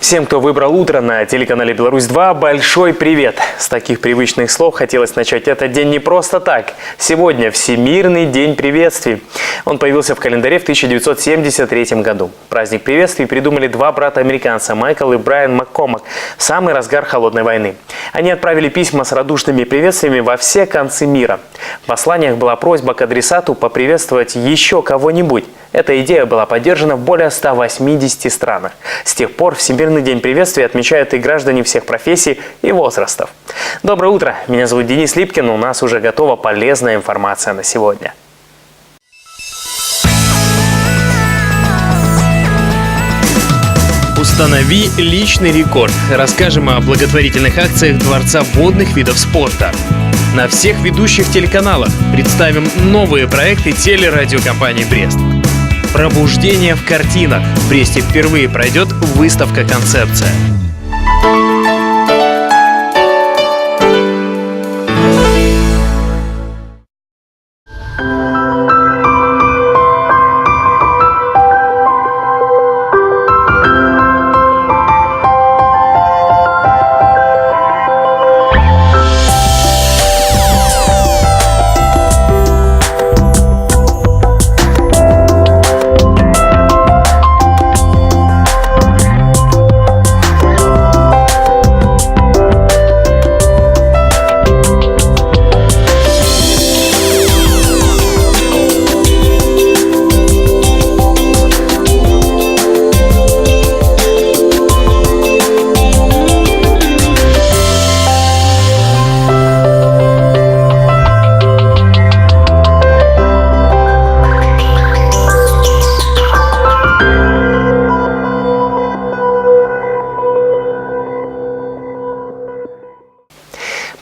Всем, кто выбрал утро на телеканале «Беларусь-2», большой привет! С таких привычных слов хотелось начать этот день не просто так. Сегодня Всемирный день приветствий. Он появился в календаре в 1973 году. Праздник приветствий придумали два брата-американца – Майкл и Брайан Маккормак в самый разгар холодной войны. Они отправили письма с радушными приветствиями во все концы мира. В посланиях была просьба к адресату поприветствовать еще кого-нибудь. Эта идея была поддержана в более 180 странах. С тех пор Всемирный день приветствия отмечают и граждане всех профессий и возрастов. Доброе утро, меня зовут Денис Липкин, у нас уже готова полезная информация на сегодня. Установи личный рекорд. Расскажем о благотворительных акциях Дворца водных видов спорта. На всех ведущих телеканалах представим новые проекты телерадиокомпании «Брест». Пробуждение в картинах. В Бресте впервые пройдет выставка-концепция.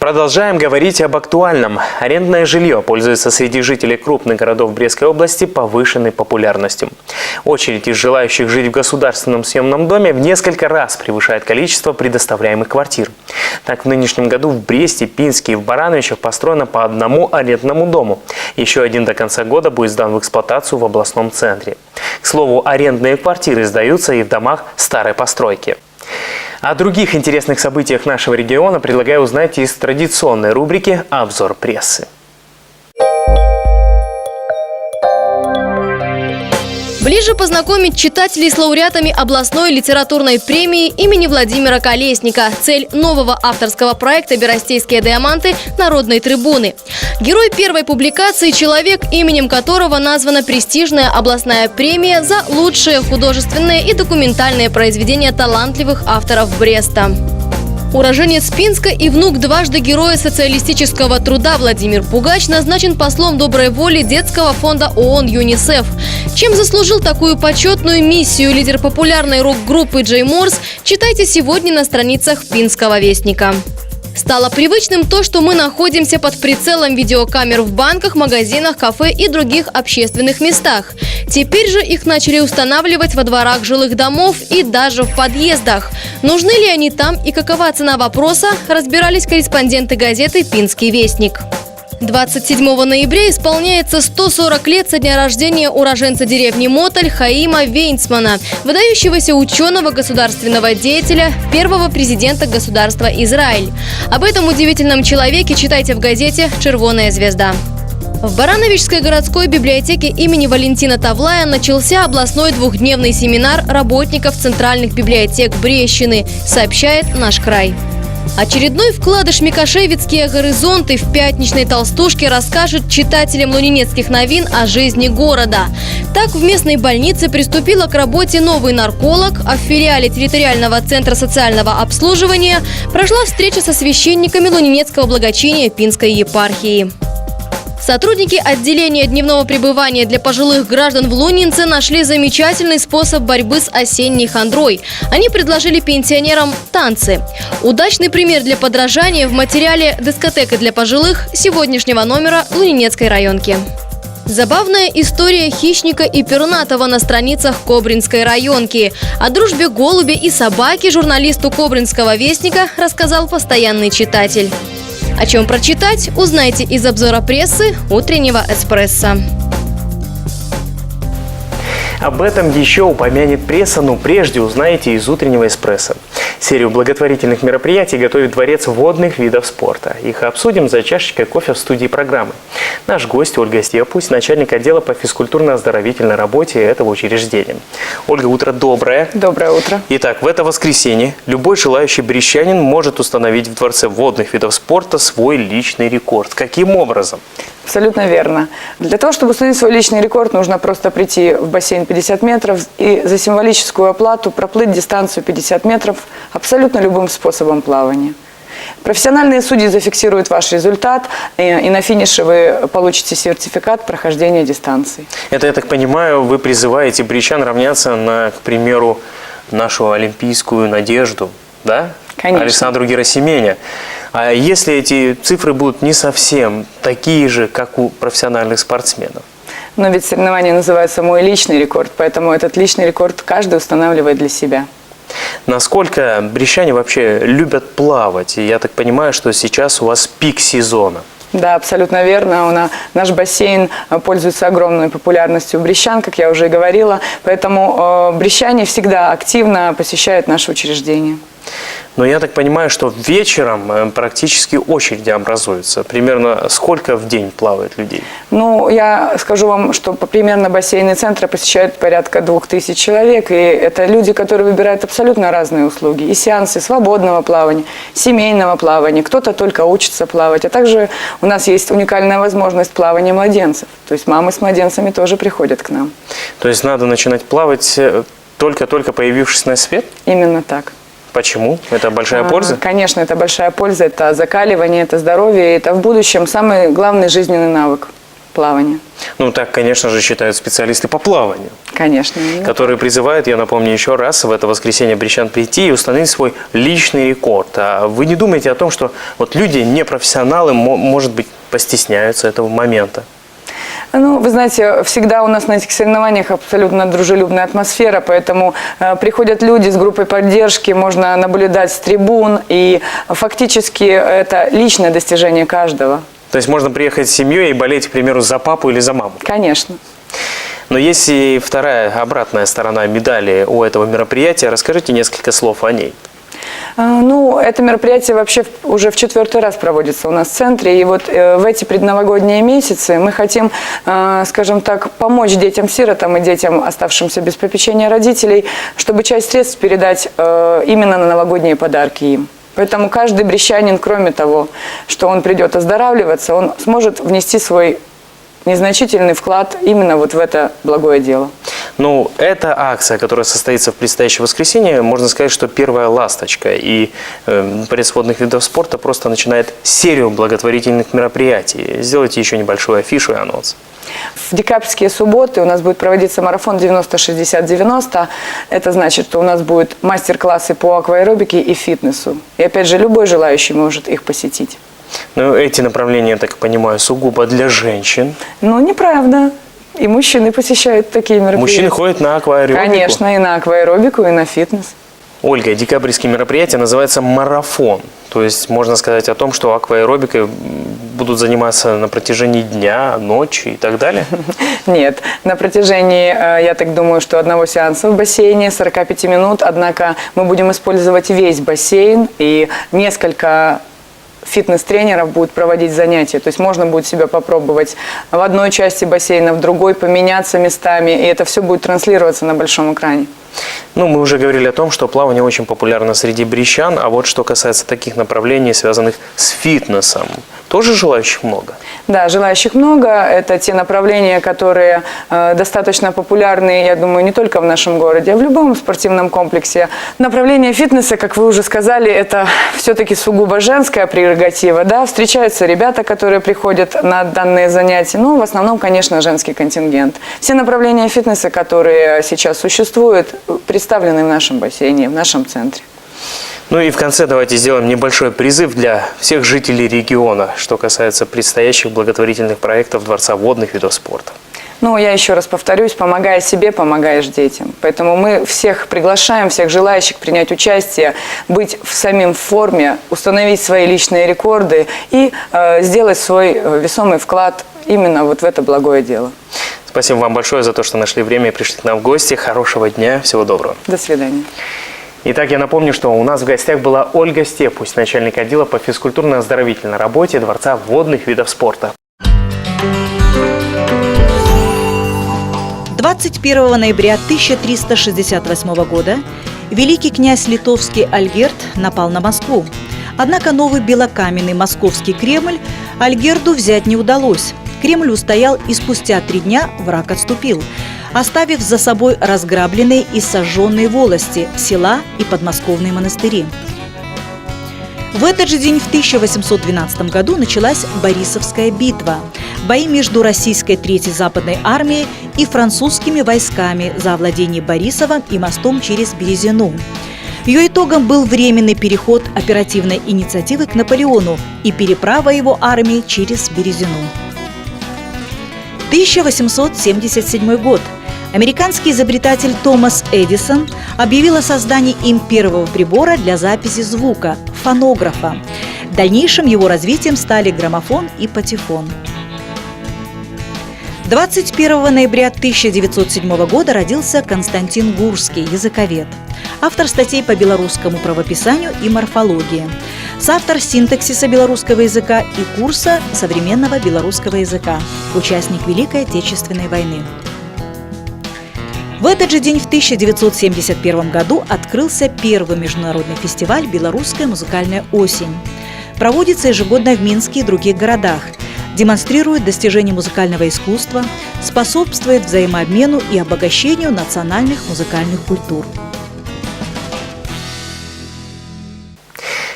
Продолжаем говорить об актуальном. Арендное жилье пользуется среди жителей крупных городов Брестской области повышенной популярностью. Очередь из желающих жить в государственном съемном доме в несколько раз превышает количество предоставляемых квартир. Так, в нынешнем году в Бресте, Пинске и в Барановичах построено по одному арендному дому. Еще один до конца года будет сдан в эксплуатацию в областном центре. К слову, арендные квартиры сдаются и в домах старой постройки. О других интересных событиях нашего региона предлагаю узнать из традиционной рубрики «Обзор прессы». Ближе познакомить читателей с лауреатами областной литературной премии имени Владимира Колесника. Цель нового авторского проекта «Беростейские диаманты» народной трибуны. Герой первой публикации – человек, именем которого названа престижная областная премия за лучшие художественные и документальные произведения талантливых авторов Бреста. Уроженец Пинска и внук дважды Героя социалистического труда Владимир Пугач назначен послом доброй воли детского фонда ООН ЮНИСЕФ. Чем заслужил такую почетную миссию лидер популярной рок-группы Джей Морс, читайте сегодня на страницах Пинского вестника. Стало привычным то, что мы находимся под прицелом видеокамер в банках, магазинах, кафе и других общественных местах. Теперь же их начали устанавливать во дворах жилых домов и даже в подъездах. Нужны ли они там и какова цена вопроса, разбирались корреспонденты газеты «Пинский вестник». 27 ноября исполняется 140 лет со дня рождения уроженца деревни Моталь Хаима Вейнцмана, выдающегося ученого, государственного деятеля, первого президента государства Израиль. Об этом удивительном человеке читайте в газете «Червоная звезда». В Барановичской городской библиотеке имени Валентина Тавлая начался областной двухдневный семинар работников центральных библиотек Брещины, сообщает «Наш край». Очередной вкладыш «Микошевицкие горизонты» в пятничной толстушке расскажет читателям лунинецких новин о жизни города. Так, в местной больнице приступила к работе новый нарколог, а в филиале территориального центра социального обслуживания прошла встреча со священниками лунинецкого благочиния Пинской епархии. Сотрудники отделения дневного пребывания для пожилых граждан в Лунинце нашли замечательный способ борьбы с осенней хандрой. Они предложили пенсионерам танцы. Удачный пример для подражания в материале «Дискотека для пожилых» сегодняшнего номера Лунинецкой районки. Забавная история хищника и пернатого на страницах Кобринской районки. О дружбе голубя и собаки журналисту Кобринского вестника рассказал постоянный читатель. О чем прочитать, узнайте из обзора прессы утреннего «Эспрессо». Об этом еще упомянет пресса, но прежде узнаете из утреннего эспрессо. Серию благотворительных мероприятий готовит Дворец водных видов спорта. Их обсудим за чашечкой кофе в студии программы. Наш гость Ольга Степусь, начальник отдела по физкультурно-оздоровительной работе этого учреждения. Ольга, утро доброе. Доброе утро. Итак, в это воскресенье любой желающий брестчанин может установить в Дворце водных видов спорта свой личный рекорд. Каким образом? Абсолютно верно. Для того, чтобы установить свой личный рекорд, нужно просто прийти в бассейн 50 метров и за символическую оплату проплыть дистанцию 50 метров абсолютно любым способом плавания. Профессиональные судьи зафиксируют ваш результат, и на финише вы получите сертификат прохождения дистанции. Это, я так понимаю, вы призываете брестчан равняться на, к примеру, нашу олимпийскую надежду, да? Конечно. Александру Герасимене. А если эти цифры будут не совсем такие же, как у профессиональных спортсменов? Но ведь соревнование называется «Мой личный рекорд», поэтому этот личный рекорд каждый устанавливает для себя. Насколько брестчане вообще любят плавать? И я так понимаю, что сейчас у вас пик сезона. Да, абсолютно верно. Наш бассейн пользуется огромной популярностью у брестчан, как я уже и говорила. Поэтому брестчане всегда активно посещают наше учреждение. Но я так понимаю, что вечером практически очереди образуются. Примерно сколько в день плавает людей? Ну, я скажу вам, что примерно бассейны центра посещают порядка 2000 человек. И это люди, которые выбирают абсолютно разные услуги. И сеансы свободного плавания, семейного плавания. Кто-то только учится плавать. А также у нас есть уникальная возможность плавания младенцев. То есть мамы с младенцами тоже приходят к нам. То есть надо начинать плавать только-только появившись на свет? Именно так. Почему? Это большая польза? Конечно, это большая польза. Это закаливание, это здоровье. Это в будущем самый главный жизненный навык – плавание. Ну, так, конечно же, считают специалисты по плаванию. Конечно. Которые призывают, я напомню еще раз, в это воскресенье брестчан прийти и установить свой личный рекорд. А вы не думаете о том, что вот люди, непрофессионалы, может быть, постесняются этого момента? Ну, вы знаете, всегда у нас на этих соревнованиях абсолютно дружелюбная атмосфера, поэтому приходят люди с группой поддержки, можно наблюдать с трибун, и фактически это личное достижение каждого. То есть можно приехать с семьей и болеть, к примеру, за папу или за маму? Конечно. Но есть и вторая, обратная сторона медали у этого мероприятия. Расскажите несколько слов о ней. Ну, это мероприятие вообще уже в 4-й раз проводится у нас в центре. И вот в эти предновогодние месяцы мы хотим, скажем так, помочь детям-сиротам и детям, оставшимся без попечения родителей, чтобы часть средств передать именно на новогодние подарки им. Поэтому каждый брестчанин, кроме того, что он придет оздоравливаться, он сможет внести свой незначительный вклад именно вот в это благое дело. Ну, эта акция, которая состоится в предстоящее воскресенье, можно сказать, что первая ласточка. И Дворец водных видов спорта просто начинает серию благотворительных мероприятий. Сделайте еще небольшую афишу и анонс. В декабрьские субботы у нас будет проводиться марафон 90-60-90. Это значит, что у нас будут мастер-классы по акваэробике и фитнесу. И опять же, любой желающий может их посетить. Ну, эти направления, я так понимаю, сугубо для женщин. Ну, неправда. И мужчины посещают такие мероприятия. Мужчины ходят на акваэробику? Конечно, и на акваэробику, и на фитнес. Ольга, декабрьские мероприятия называется марафон. То есть можно сказать о том, что акваэробикой будут заниматься на протяжении дня, ночи и так далее? Нет, на протяжении, я так думаю, что одного сеанса в бассейне 45 минут, однако мы будем использовать весь бассейн и несколько фитнес-тренеров будут проводить занятия. То есть можно будет себя попробовать в одной части бассейна, в другой, поменяться местами, и это все будет транслироваться на большом экране. Ну, мы уже говорили о том, что плавание очень популярно среди брестчан, а вот что касается таких направлений, связанных с фитнесом, тоже желающих много? Да, желающих много. Это те направления, которые достаточно популярны, я думаю, не только в нашем городе, а в любом спортивном комплексе. Направление фитнеса, как вы уже сказали, это все-таки сугубо женская прерогатива. Да? Встречаются ребята, которые приходят на данные занятия, но в основном, конечно, женский контингент. Все направления фитнеса, которые сейчас существуют, представлены в нашем бассейне, в нашем центре. Ну и в конце давайте сделаем небольшой призыв для всех жителей региона, что касается предстоящих благотворительных проектов Дворца водных видов спорта. Ну, я еще раз повторюсь, помогая себе, помогаешь детям. Поэтому мы всех приглашаем, всех желающих принять участие, быть в самим форме, установить свои личные рекорды и сделать свой весомый вклад именно вот в это благое дело. Спасибо вам большое за то, что нашли время и пришли к нам в гости. Хорошего дня, всего доброго. До свидания. Итак, я напомню, что у нас в гостях была Ольга Степусь, начальник отдела по физкультурно-оздоровительной работе Дворца водных видов спорта. 21 ноября 1368 года великий князь литовский Альгерд напал на Москву. Однако новый белокаменный московский Кремль Альгерду взять не удалось. Кремль устоял, и спустя 3 дня враг отступил, оставив за собой разграбленные и сожженные волости, села и подмосковные монастыри. В этот же день, в 1812 году, началась Борисовская битва. Бои между российской 3-й западной армией и французскими войсками за овладение Борисовым и мостом через Березину. Ее итогом был временный переход оперативной инициативы к Наполеону и переправа его армии через Березину. 1877 год. Американский изобретатель Томас Эдисон объявил о создании им первого прибора для записи звука – фонографа. Дальнейшим его развитием стали граммофон и патефон. 21 ноября 1907 года родился Константин Гурский, языковед. Автор статей по белорусскому правописанию и морфологии. Соавтор синтаксиса белорусского языка и курса современного белорусского языка. Участник Великой Отечественной войны. В этот же день, в 1971 году, открылся первый международный фестиваль «Белорусская музыкальная осень». Проводится ежегодно в Минске и других городах. Демонстрирует достижения музыкального искусства, способствует взаимообмену и обогащению национальных музыкальных культур.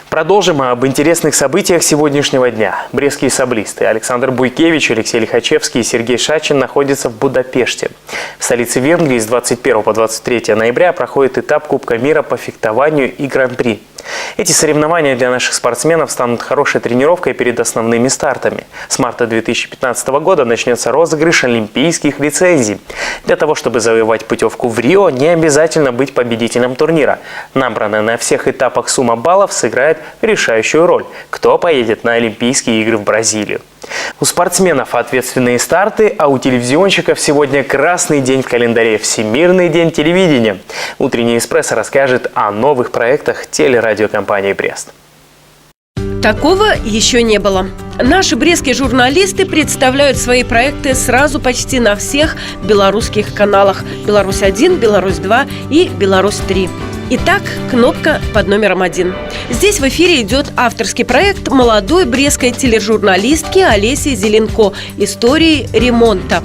Продолжим об интересных событиях сегодняшнего дня. Брестские саблисты Александр Буйкевич, Алексей Лихачевский и Сергей Шачин находятся в Будапеште. В столице Венгрии с 21 по 23 ноября проходит этап Кубка мира по фехтованию и Гран-при. Эти соревнования для наших спортсменов станут хорошей тренировкой перед основными стартами. С марта 2015 года начнется розыгрыш олимпийских лицензий. Для того, чтобы завоевать путевку в Рио, не обязательно быть победителем турнира. Набранная на всех этапах сумма баллов сыграет решающую роль, кто поедет на Олимпийские игры в Бразилию. У спортсменов ответственные старты, а у телевизионщиков сегодня красный день в календаре – Всемирный день телевидения. Утренний эспрессо расскажет о новых проектах телерадиокомпании «Брест». Такого еще не было. Наши брестские журналисты представляют свои проекты сразу почти на всех белорусских каналах: «Беларусь-1», «Беларусь-2» и «Беларусь-3». Итак, кнопка под номером 1. Здесь в эфире идет авторский проект молодой брестской тележурналистки Олеси Зеленко «Истории ремонта».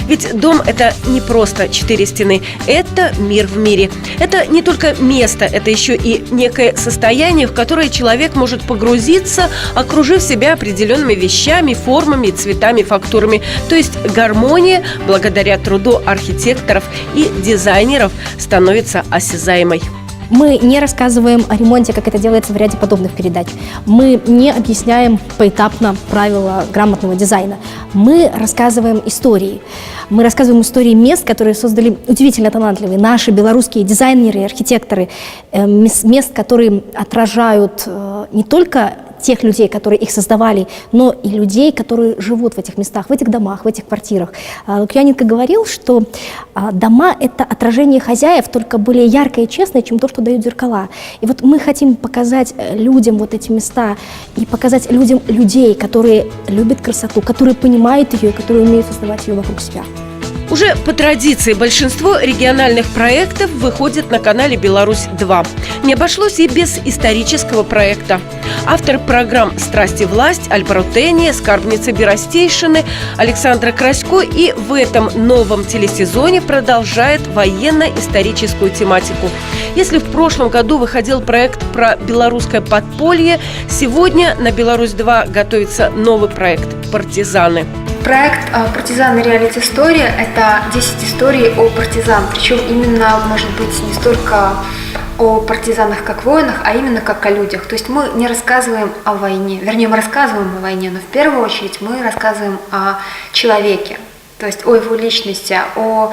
Ведь дом – это не просто 4 стены, это мир в мире. Это не только место, это еще и некое состояние, в которое человек может погрузиться, окружив себя определенными вещами, формами, цветами, фактурами. То есть гармония, благодаря труду архитекторов и дизайнеров, становится осязаемой. Мы не рассказываем о ремонте, как это делается в ряде подобных передач. Мы не объясняем поэтапно правила грамотного дизайна. Мы рассказываем истории. Мы рассказываем истории мест, которые создали удивительно талантливые наши белорусские дизайнеры и архитекторы. Мест, которые отражают не только тех людей, которые их создавали, но и людей, которые живут в этих местах, в этих домах, в этих квартирах. Лукьяненко говорил, что дома – это отражение хозяев, только более яркое и честное, чем то, что дают зеркала. И вот мы хотим показать людям вот эти места и показать людям людей, которые любят красоту, которые понимают ее, которые умеют создавать ее вокруг себя. Уже по традиции большинство региональных проектов выходит на канале «Беларусь-2». Не обошлось и без исторического проекта. Автор программ «Страсть и власть», «Альбрутения», «Скарбница Беростейшины» Александра Красько и в этом новом телесезоне продолжает военно-историческую тематику. Если в прошлом году выходил проект про белорусское подполье, сегодня на «Беларусь-2» готовится новый проект «Партизаны». Проект «Партизаны. Реалити-история» – это 10 историй о партизан. Причем именно, может быть, не столько о партизанах как воинах, а именно как о людях. То есть мы не рассказываем о войне. Вернее, мы рассказываем о войне, но в первую очередь мы рассказываем о человеке. То есть о его личности, о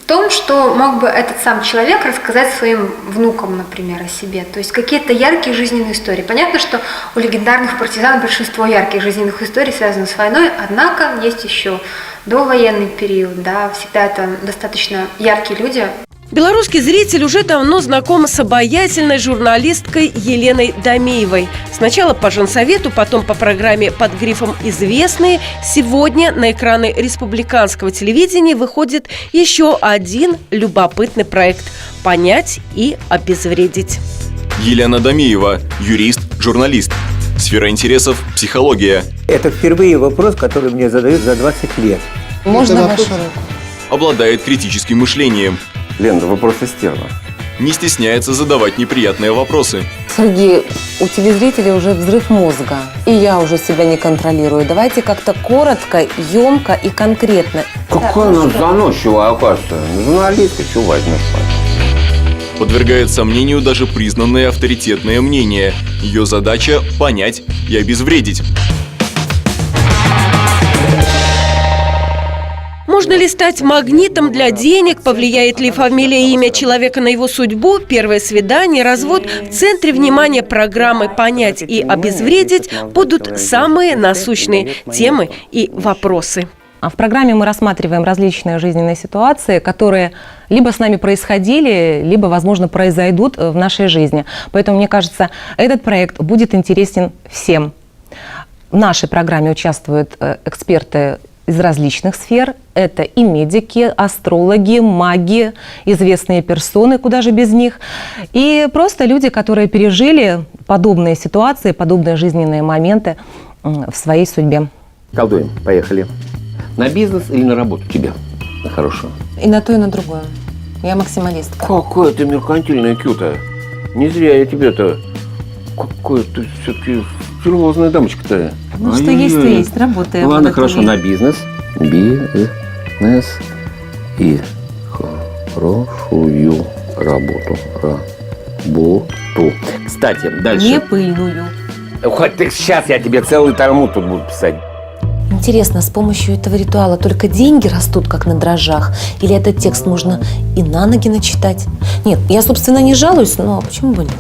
том, что мог бы этот сам человек рассказать своим внукам, например, о себе. То есть какие-то яркие жизненные истории. Понятно, что у легендарных партизан большинство ярких жизненных историй связано с войной, однако есть еще довоенный период, да, всегда это достаточно яркие люди. Белорусский зритель уже давно знаком с обаятельной журналисткой Еленой Дамеевой. Сначала по женсовету, потом по программе под грифом «Известные». Сегодня на экраны республиканского телевидения выходит еще один любопытный проект – «Понять и обезвредить». Елена Дамеева – юрист, журналист. Сфера интересов – психология. Это впервые вопрос, который мне задают за 20 лет. Можно вашу руку? Обладает критическим мышлением. Лен, да вы просто стерва. Не стесняется задавать неприятные вопросы. Сергей, у телезрителей уже взрыв мозга, и я уже себя не контролирую. Давайте как-то коротко, емко и конкретно. Какая она заносчивая, оказывается. Журналистка, что возьмешь? Подвергает сомнению даже признанное авторитетное мнение. Ее задача – понять и обезвредить. Можно ли стать магнитом для денег? Повлияет ли фамилия и имя человека на его судьбу? Первое свидание, развод. В центре внимания программы «Понять и обезвредить» будут самые насущные темы и вопросы. В программе мы рассматриваем различные жизненные ситуации, которые либо с нами происходили, либо, возможно, произойдут в нашей жизни. Поэтому, мне кажется, этот проект будет интересен всем. В нашей программе участвуют эксперты из различных сфер. Это и медики, астрологи, маги, известные персоны, куда же без них. И просто люди, которые пережили подобные ситуации, подобные жизненные моменты в своей судьбе. Колдуем, поехали. На бизнес или на работу тебе? На хорошую. И на то, и на другое. Я максималист. Какая ты меркантильная кюта. Не зря я тебе-то... Какая ты все-таки серьезная дамочка-то. Ну, что есть, то есть. Работаем. Ладно, хорошо, на бизнес. Бизнес и хорошую работу. Кстати, дальше. Не пыльную. Хоть ты сейчас я тебе целый талмуд тут буду писать. Интересно, с помощью этого ритуала только деньги растут, как на дрожжах? Или этот текст можно и на ноги начитать? Нет, я, собственно, не жалуюсь, но почему бы нет?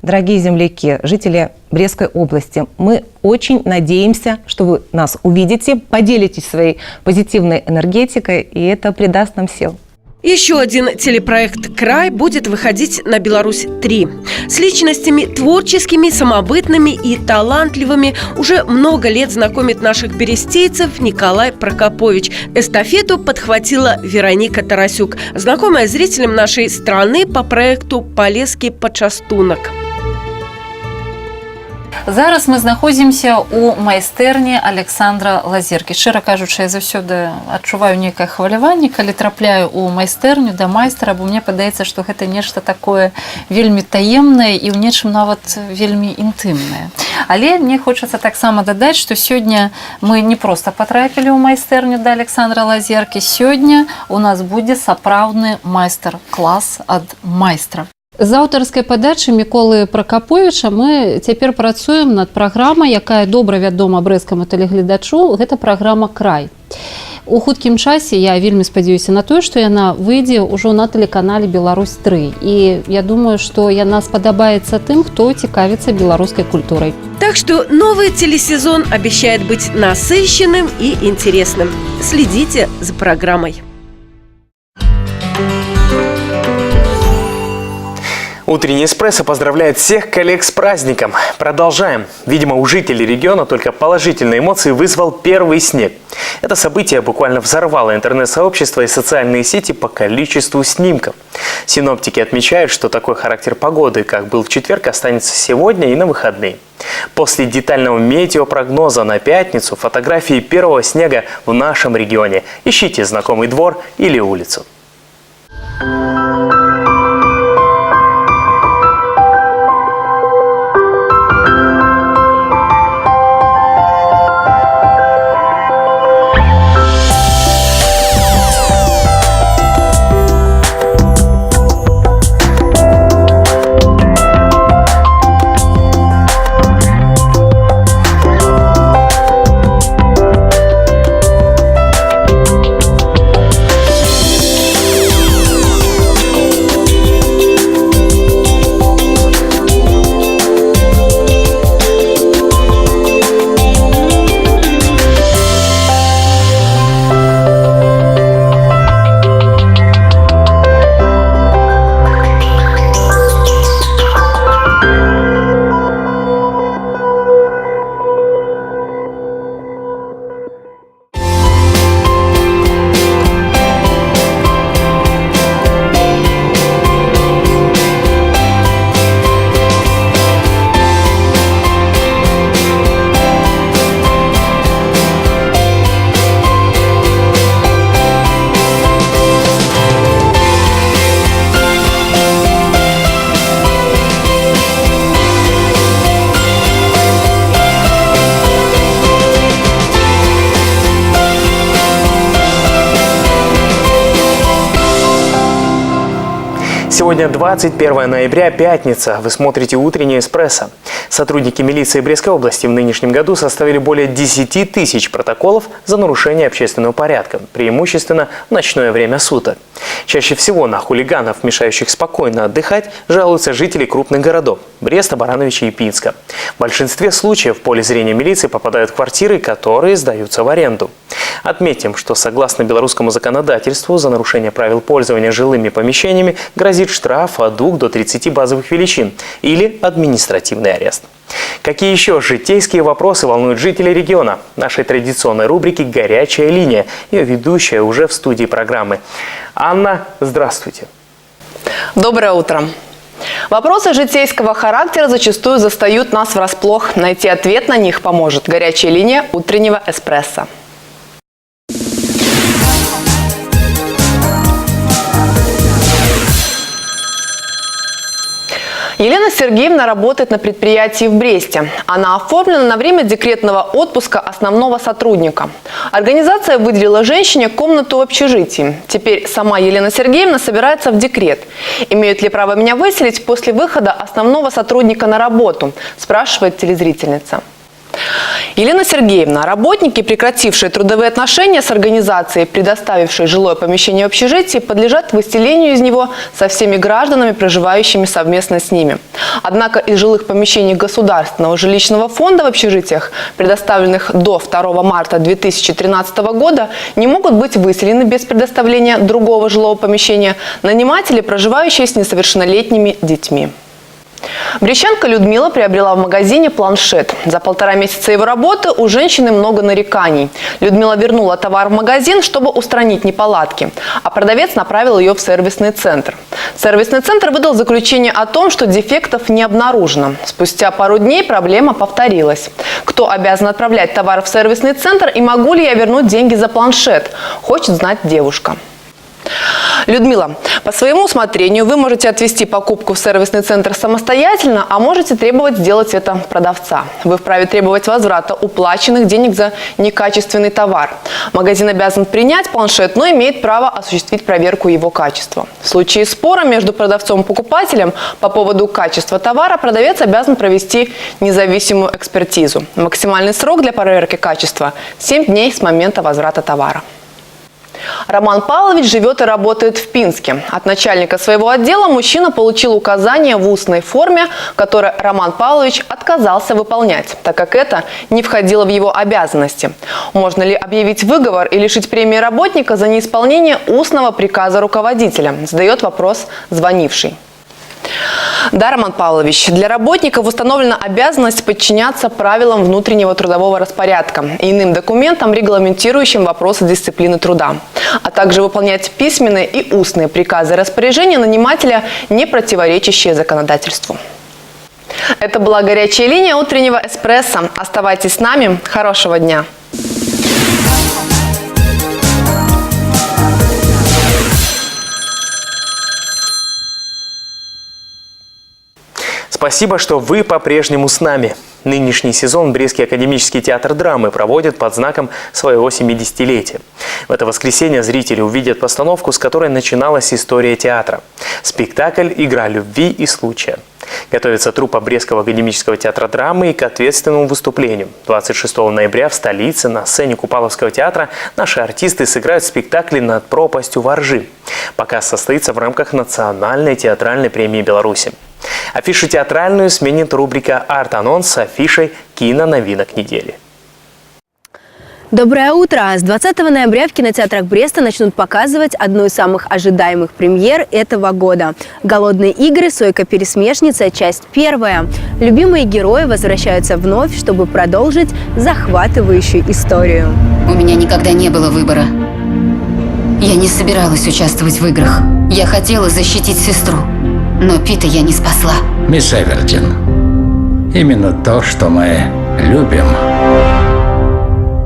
Дорогие земляки, жители Брестской области, мы очень надеемся, что вы нас увидите, поделитесь своей позитивной энергетикой, и это придаст нам сил. Еще один телепроект «Край» будет выходить на Беларусь-3. С личностями творческими, самобытными и талантливыми уже много лет знакомит наших берестейцев Николай Прокопович. Эстафету подхватила Вероника Тарасюк, знакомая зрителям нашей страны по проекту «Полесский пачастунак». Зараз мы знаходзімся у майстэрні Александра Лазеркі. Шчыра кажучы, я заўсёды адчуваю нейкае хваляванне, калі трапляю у майстэрню да майстра, бо мне падаецца, што гэта нешта такое вельмі таемнае і ў нечым нават вельмі інтымнае. Але мне хочацца таксама дадаць, што сёння мы не проста патрапілі ў майстэрню да Александра Лазеркі. Сёння у нас будзе сапраўдны майстар-клас ад майстра. З аўтарскай падачы Міколы Пракаповіча мы цяпер працуем над праграмай, якая добра вядома брэсцкаму тэлегледачу. Гэта праграма «Край». У хуткім часе я вельмі спадзяюся на тое, што яна выйдзе ўжо на тэлеканале «Беларусь-3». І я думаю, што яна спадабаецца тым, хто цікавіцца беларускай культурай. Так что новый телесезон обещает быть насыщенным и интересным. Следите за программой. Утренний эспрессо поздравляет всех коллег с праздником. Продолжаем. Видимо, у жителей региона только положительные эмоции вызвал первый снег. Это событие буквально взорвало интернет-сообщество и социальные сети по количеству снимков. Синоптики отмечают, что такой характер погоды, как был в четверг, останется сегодня и на выходные. После детального метеопрогноза на пятницу фотографии первого снега в нашем регионе. Ищите знакомый двор или улицу. Сегодня 21 ноября, пятница. Вы смотрите «Утренний эспрессо». Сотрудники милиции Брестской области в нынешнем году составили более 10 тысяч протоколов за нарушение общественного порядка, преимущественно в ночное время суток. Чаще всего на хулиганов, мешающих спокойно отдыхать, жалуются жители крупных городов – Бреста, Барановича и Пинска. В большинстве случаев в поле зрения милиции попадают квартиры, которые сдаются в аренду. Отметим, что согласно белорусскому законодательству за нарушение правил пользования жилыми помещениями грозит штраф от 2 до 30 базовых величин или административный арест. Какие еще житейские вопросы волнуют жителей региона? В нашей традиционной рубрике «Горячая линия». Ее ведущая уже в студии программы. Анна, здравствуйте. Доброе утро. Вопросы житейского характера зачастую застают нас врасплох. Найти ответ на них поможет горячая линия утреннего эспрессо. Елена Сергеевна работает на предприятии в Бресте. Она оформлена на время декретного отпуска основного сотрудника. Организация выделила женщине комнату в общежитии. Теперь сама Елена Сергеевна собирается в декрет. Имеют ли право меня выселить после выхода основного сотрудника на работу? Спрашивает телезрительница. Елена Сергеевна, работники, прекратившие трудовые отношения с организацией, предоставившей жилое помещение в общежитии, подлежат выселению из него со всеми гражданами, проживающими совместно с ними. Однако из жилых помещений Государственного жилищного фонда в общежитиях, предоставленных до 2 марта 2013 года, не могут быть выселены без предоставления другого жилого помещения наниматели, проживающие с несовершеннолетними детьми. Брещанка Людмила приобрела в магазине планшет. За 1,5 месяца его работы у женщины много нареканий. Людмила вернула товар в магазин, чтобы устранить неполадки, а продавец направил ее в сервисный центр. Сервисный центр выдал заключение о том, что дефектов не обнаружено. Спустя пару дней проблема повторилась. Кто обязан отправлять товар в сервисный центр и могу ли я вернуть деньги за планшет, хочет знать девушка. Людмила, по своему усмотрению вы можете отвезти покупку в сервисный центр самостоятельно, а можете требовать сделать это продавца. Вы вправе требовать возврата уплаченных денег за некачественный товар. Магазин обязан принять планшет, но имеет право осуществить проверку его качества. В случае спора между продавцом и покупателем по поводу качества товара продавец обязан провести независимую экспертизу. Максимальный срок для проверки качества – 7 дней с момента возврата товара. Роман Павлович живет и работает в Пинске. От начальника своего отдела мужчина получил указание в устной форме, которое Роман Павлович отказался выполнять, так как это не входило в его обязанности. Можно ли объявить выговор и лишить премии работника за неисполнение устного приказа руководителя? Задает вопрос звонивший. Да, Роман Павлович, для работников установлена обязанность подчиняться правилам внутреннего трудового распорядка и иным документам, регламентирующим вопросы дисциплины труда, а также выполнять письменные и устные приказы и распоряжения нанимателя, не противоречащие законодательству. Это была горячая линия утреннего эспрессо. Оставайтесь с нами. Хорошего дня. Спасибо, что вы по-прежнему с нами. Нынешний сезон Брестский академический театр драмы проводит под знаком своего 70-летия. В это воскресенье зрители увидят постановку, с которой начиналась история театра. Спектакль «Игра любви и случая». Готовится труппа Брестского академического театра драмы и к ответственному выступлению. 26 ноября в столице на сцене Купаловского театра наши артисты сыграют спектакли «Над пропастью воржи». Показ состоится в рамках Национальной театральной премии Беларуси. Афишу театральную сменит рубрика «Арт-анонс» с афишей киноновинок недели. Доброе утро! С 20 ноября в кинотеатрах Бреста начнут показывать одну из самых ожидаемых премьер этого года. «Голодные игры. Сойка-пересмешница. Часть 1». Любимые герои возвращаются вновь, чтобы продолжить захватывающую историю. У меня никогда не было выбора. Я не собиралась участвовать в играх. Я хотела защитить сестру. Но Пита я не спасла. Мисс Эвердин, именно то, что мы любим,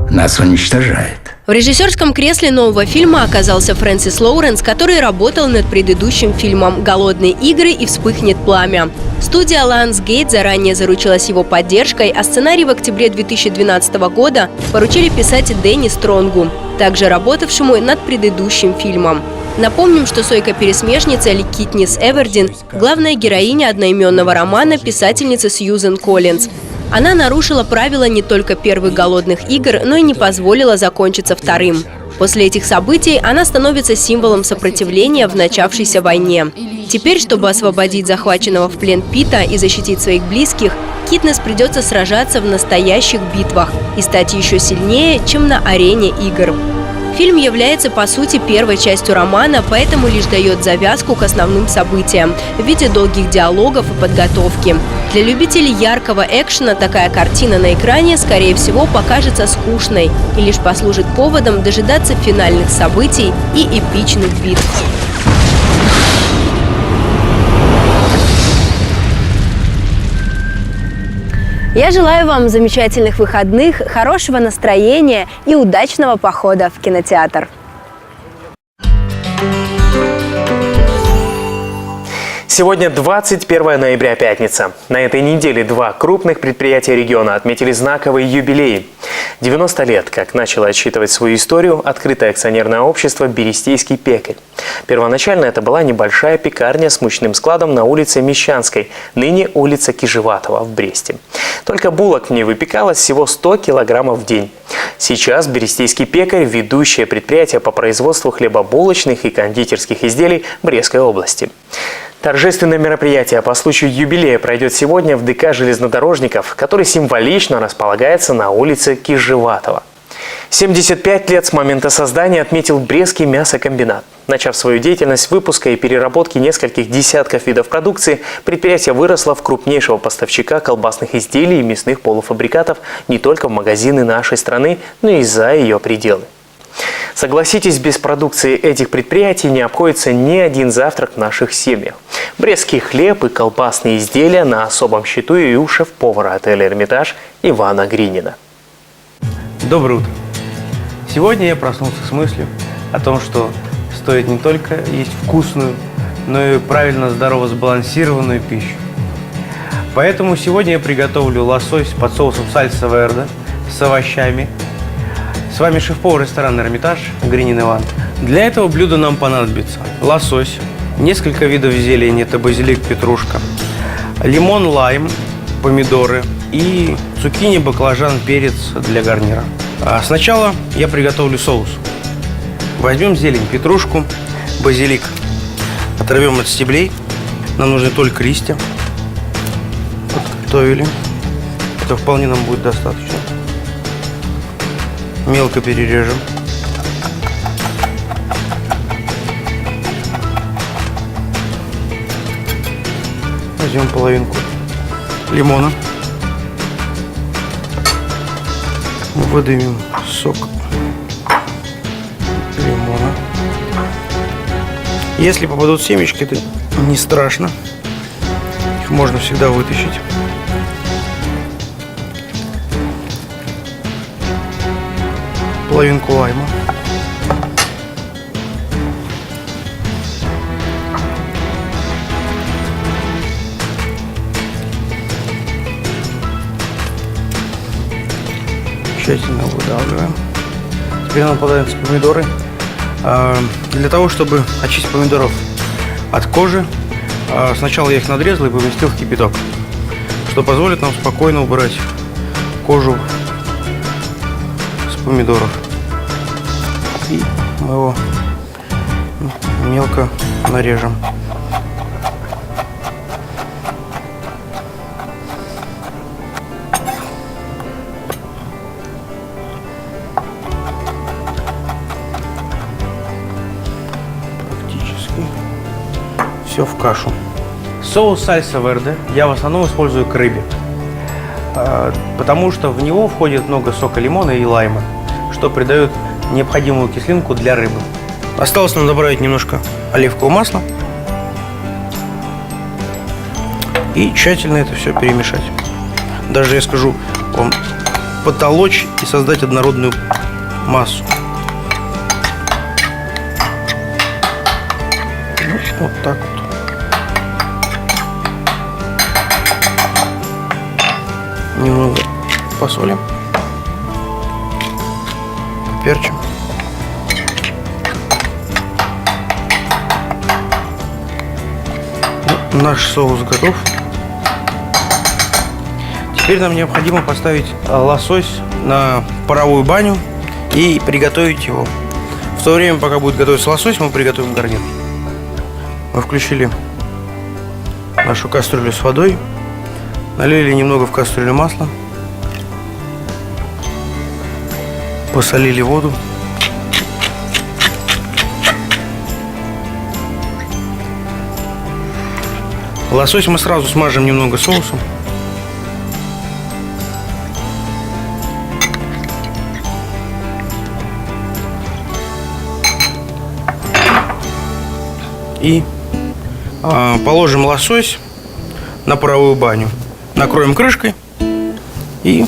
нас уничтожает. В режиссерском кресле нового фильма оказался Фрэнсис Лоуренс, который работал над предыдущим фильмом «Голодные игры» и «Вспыхнет пламя». Студия Lionsgate заранее заручилась его поддержкой, а сценарий в октябре 2012 года поручили писать Дэнни Стронгу, также работавшему над предыдущим фильмом. Напомним, что Сойка-пересмешница Китнис Эвердин – главная героиня одноименного романа писательницы Сьюзен Коллинз. Она нарушила правила не только первых голодных игр, но и не позволила закончиться вторым. После этих событий она становится символом сопротивления в начавшейся войне. Теперь, чтобы освободить захваченного в плен Пита и защитить своих близких, Китнес придется сражаться в настоящих битвах и стать еще сильнее, чем на арене игр. Фильм является, по сути, первой частью романа, поэтому лишь дает завязку к основным событиям в виде долгих диалогов и подготовки. Для любителей яркого экшена такая картина на экране, скорее всего, покажется скучной и лишь послужит поводом дожидаться финальных событий и эпичных битв. Я желаю вам замечательных выходных, хорошего настроения и удачного похода в кинотеатр. Сегодня 21 ноября, пятница. На этой неделе два крупных предприятия региона отметили знаковые юбилеи. 90 лет, как начало отсчитывать свою историю открытое акционерное общество «Берестейский пекарь». Первоначально это была небольшая пекарня с мучным складом на улице Мещанской, ныне улица Кижеватова в Бресте. Только булок в ней выпекалось всего 100 килограммов в день. Сейчас «Берестейский пекарь» – ведущее предприятие по производству хлебобулочных и кондитерских изделий Брестской области. Торжественное мероприятие по случаю юбилея пройдет сегодня в ДК железнодорожников, который символично располагается на улице Кижеватова. 75 лет с момента создания отметил Брестский мясокомбинат. Начав свою деятельность выпуска и переработки нескольких десятков видов продукции, предприятие выросло в крупнейшего поставщика колбасных изделий и мясных полуфабрикатов не только в магазины нашей страны, но и за ее пределы. Согласитесь, без продукции этих предприятий не обходится ни один завтрак в наших семьях. Брестский хлеб и колбасные изделия на особом счету и у шеф-повара отеля «Эрмитаж» Ивана Гринина. Доброе утро. Сегодня я проснулся с мыслью о том, что стоит не только есть вкусную, но и правильно здорово сбалансированную пищу. Поэтому сегодня я приготовлю лосось под соусом сальса верде с овощами. С вами шеф-повар ресторана «Эрмитаж» Гринин Иван. Для этого блюда нам понадобится лосось, несколько видов зелени, это базилик, петрушка, лимон, лайм, помидоры и цукини, баклажан, перец для гарнира. Сначала я приготовлю соус. Возьмем зелень, петрушку, базилик, оторвем от стеблей. Нам нужны только листья. Подготовили. Это вполне нам будет достаточно. Мелко перережем. Возьмем половинку лимона. Выдавим сок лимона. Если попадут семечки, это не страшно. Их можно всегда вытащить. Половинку лайма. Тщательно выдавливаем. Теперь нам понадобятся помидоры. Для того, чтобы очистить помидоров от кожи, сначала я их надрезал и поместил в кипяток, что позволит нам спокойно убрать кожу с помидоров. И мы его мелко нарежем. Практически все в кашу. Соус сальса верде я в основном использую к рыбе, потому что в него входит много сока лимона и лайма, что придает необходимую кислинку для рыбы. Осталось нам добавить немножко оливкового масла и тщательно это все перемешать. Даже я скажу вам, потолочь и создать однородную массу. Ну, вот так вот. Немного посолим, поперчим. Наш соус готов. Теперь нам необходимо поставить лосось на паровую баню и приготовить его. В то время, пока будет готовиться лосось, мы приготовим гарнир. Мы включили нашу кастрюлю с водой, налили немного в кастрюлю масла, посолили воду. Лосось мы сразу смажем немного соусом. И положим лосось на паровую баню. Накроем крышкой. И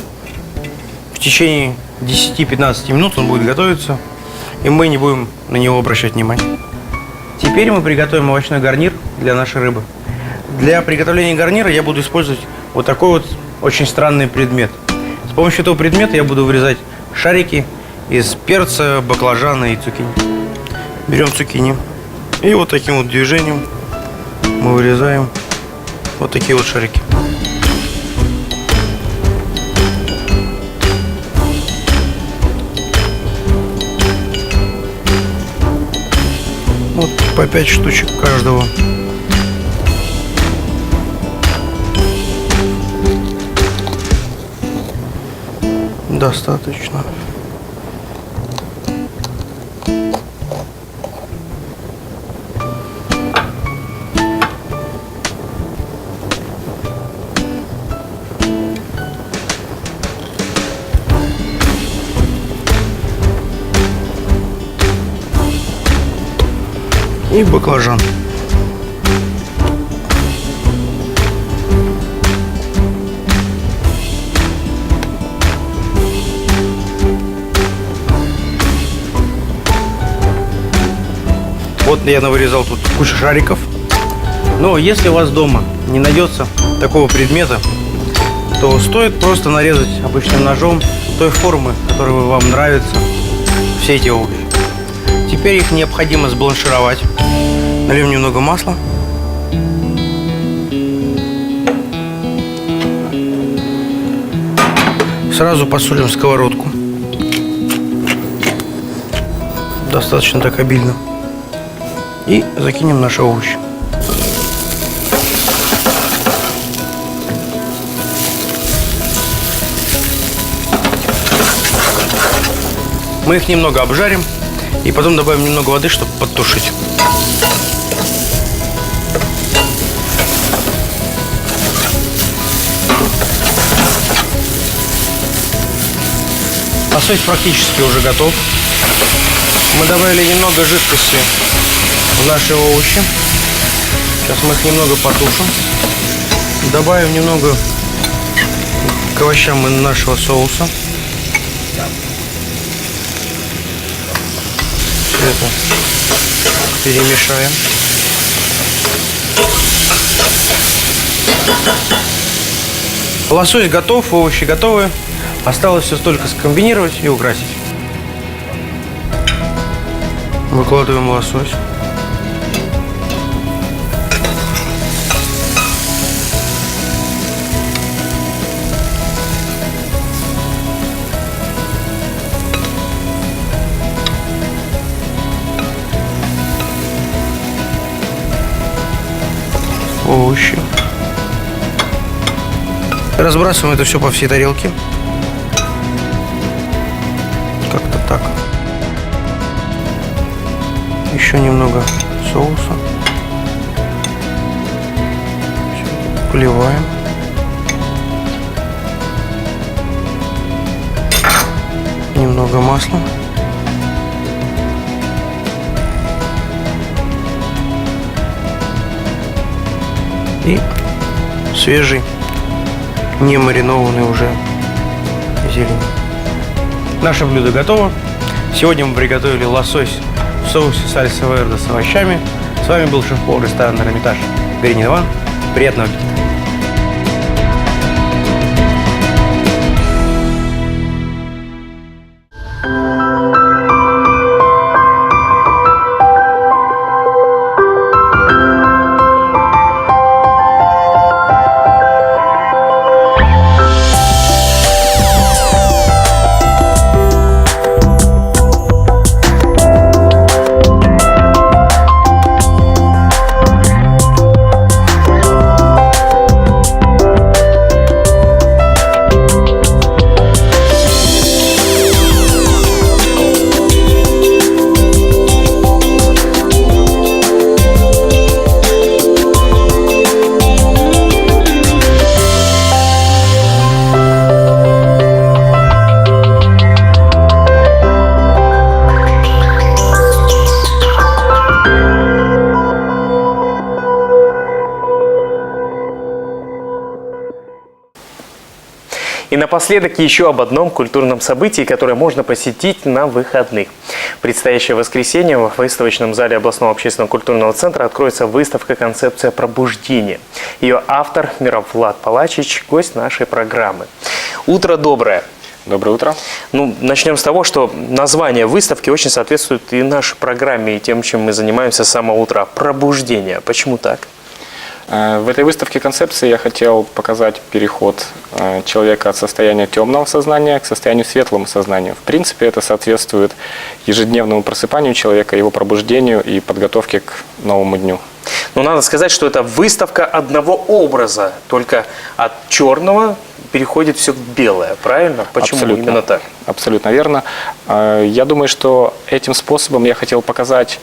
в течение 10-15 минут он будет готовиться. И мы не будем на него обращать внимания. Теперь мы приготовим овощной гарнир для нашей рыбы. Для приготовления гарнира я буду использовать вот такой вот очень странный предмет. С помощью этого предмета я буду вырезать шарики из перца, баклажана и цукини. Берем цукини. И вот таким вот движением мы вырезаем вот такие вот шарики. Вот по 5 штучек каждого. Достаточно. И баклажан. Вот я навырезал тут кучу шариков. Но если у вас дома не найдется такого предмета, то стоит просто нарезать обычным ножом той формы, которая вам нравится, все эти овощи. Теперь их необходимо сбланшировать. Нальем немного масла. Сразу посолим сковородку. Достаточно так обильно. И закинем наши овощи. Мы их немного обжарим и потом добавим немного воды, чтобы подтушить. Лосось практически уже готов. Мы добавили немного жидкости в наши овощи. Сейчас мы их немного потушим. Добавим немного к овощам нашего соуса. Все это перемешаем. Лосось готов, овощи готовы. Осталось все только скомбинировать и украсить. Выкладываем лосось. Овощи. Разбрасываем это все по всей тарелке. Как-то так. Еще немного соуса. Поливаем. Немного масла. И свежий, не маринованный уже зелень. Наше блюдо готово. Сегодня мы приготовили лосось в соусе сальса верде с овощами. С вами был шеф-повар ресторана «Эрмитаж» Горинин Иван. Приятного аппетита! И напоследок еще об одном культурном событии, которое можно посетить на выходных. В предстоящее воскресенье в выставочном зале областного общественного культурного центра откроется выставка «Концепция пробуждения». Ее автор Мировлад Палачич – гость нашей программы. Утро доброе. Доброе утро. Ну, начнем с того, что название выставки очень соответствует и нашей программе, и тем, чем мы занимаемся с самого утра. Пробуждение. Почему так? В этой выставке концепции я хотел показать переход человека от состояния темного сознания к состоянию светлого сознания. В принципе, это соответствует ежедневному просыпанию человека, его пробуждению и подготовке к новому дню. Но надо сказать, что это выставка одного образа, только от черного переходит все в белое, правильно? Почему Абсолютно. именно так? Абсолютно верно. Я думаю, что этим способом я хотел показать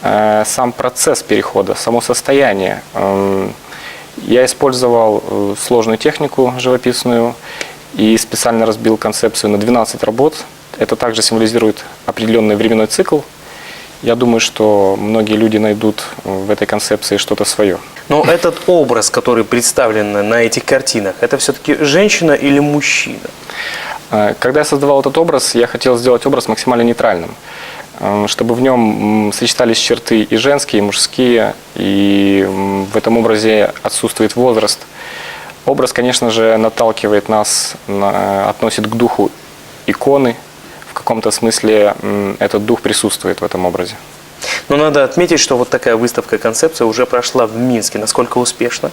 сам процесс перехода, само состояние. Я использовал сложную технику живописную и специально разбил концепцию на 12 работ. Это также символизирует определенный временной цикл. Я думаю, что многие люди найдут в этой концепции что-то свое. Но этот образ, который представлен на этих картинах, это все-таки женщина или мужчина? Когда я создавал этот образ, я хотел сделать образ максимально нейтральным, чтобы в нем сочетались черты и женские, и мужские, и в этом образе отсутствует возраст. Образ, конечно же, наталкивает нас, относит к духу иконы. В каком-то смысле этот дух присутствует в этом образе. Но надо отметить, что вот такая выставка «Концепция» уже прошла в Минске. Насколько успешно?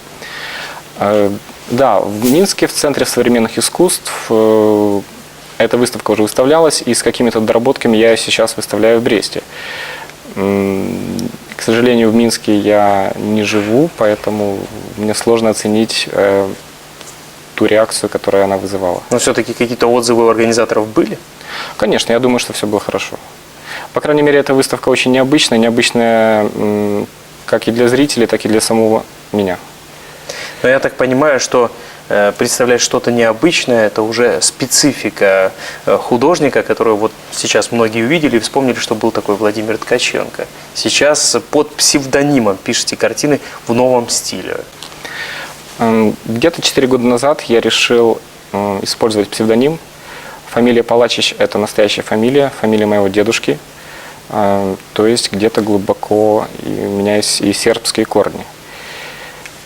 Да, в Минске, в Центре современных искусств, эта выставка уже выставлялась, и с какими-то доработками я сейчас выставляю в Бресте. К сожалению, в Минске я не живу, поэтому мне сложно оценить ту реакцию, которую она вызывала. Но все-таки какие-то отзывы у организаторов были? Конечно, я думаю, что все было хорошо. По крайней мере, эта выставка очень необычная как и для зрителей, так и для самого меня. Но я так понимаю, что представлять что-то необычное – это уже специфика художника, которую вот сейчас многие увидели и вспомнили, что был такой Владимир Ткаченко. Сейчас под псевдонимом пишете картины в новом стиле. Где-то 4 года назад я решил использовать псевдоним. Фамилия Палачич – это настоящая фамилия моего дедушки. То есть где-то глубоко у меня есть и сербские корни.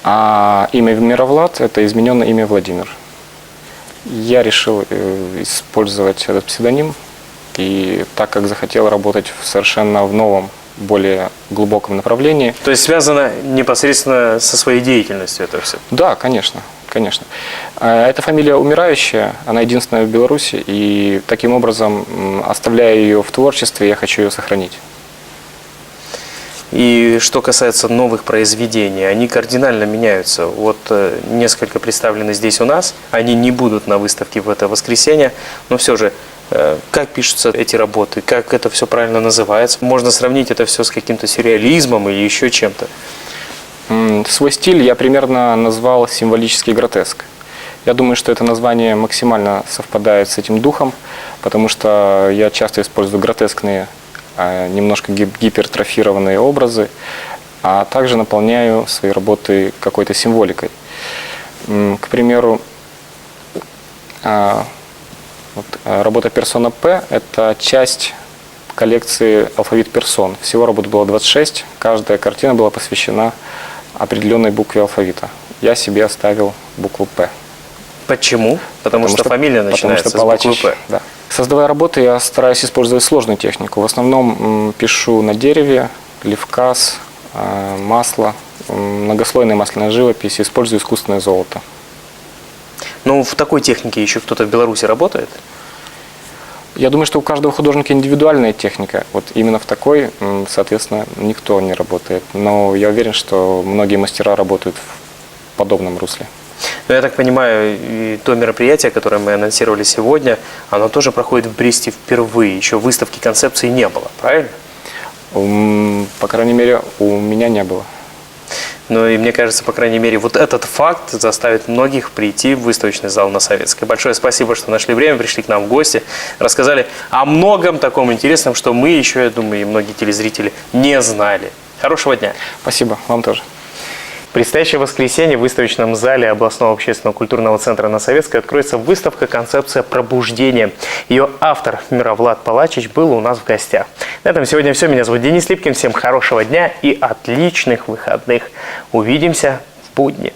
А имя Мировлад – это измененное имя Владимир. Я решил использовать этот псевдоним, и так как захотел работать совершенно в новом, более глубоком направлении. То есть связано непосредственно со своей деятельностью это все? Да, конечно, конечно. Эта фамилия умирающая, она единственная в Беларуси, и таким образом, оставляя ее в творчестве, я хочу ее сохранить. И что касается новых произведений, они кардинально меняются. Вот несколько представлены здесь у нас, они не будут на выставке в это воскресенье, но все же, как пишутся эти работы, как это все правильно называется? Можно сравнить это все с каким-то сюрреализмом или еще чем-то? Свой стиль я примерно назвал символический гротеск. Я думаю, что это название максимально совпадает с этим духом, потому что я часто использую гротескные, немножко гипертрофированные образы, а также наполняю свои работы какой-то символикой. К примеру, работа «Персона П» – это часть коллекции «Алфавит персон». Всего работ было 26, каждая картина была посвящена определенной букве алфавита. Я себе оставил букву «П». Почему? Потому что фамилия начинается с буквы «П». Да. Создавая работы, я стараюсь использовать сложную технику. В основном пишу на дереве, левказ, масло, многослойная масляная живопись, использую искусственное золото. Ну, в такой технике еще кто-то в Беларуси работает? Я думаю, что у каждого художника индивидуальная техника. Вот именно в такой, соответственно, никто не работает. Но я уверен, что многие мастера работают в подобном русле. Но я так понимаю, и то мероприятие, которое мы анонсировали сегодня, оно тоже проходит в Бресте впервые. Еще выставки концепции не было, правильно? По крайней мере, у меня не было. Ну и мне кажется, по крайней мере, вот этот факт заставит многих прийти в выставочный зал на Советской. Большое спасибо, что нашли время, пришли к нам в гости, рассказали о многом таком интересном, что мы еще, я думаю, и многие телезрители не знали. Хорошего дня. Спасибо, вам тоже. В предстоящее воскресенье в выставочном зале областного общественного культурного центра на Советской откроется выставка «Концепция пробуждения». Ее автор Мировлад Палачич был у нас в гостях. На этом сегодня все. Меня зовут Денис Липкин. Всем хорошего дня и отличных выходных. Увидимся в будни.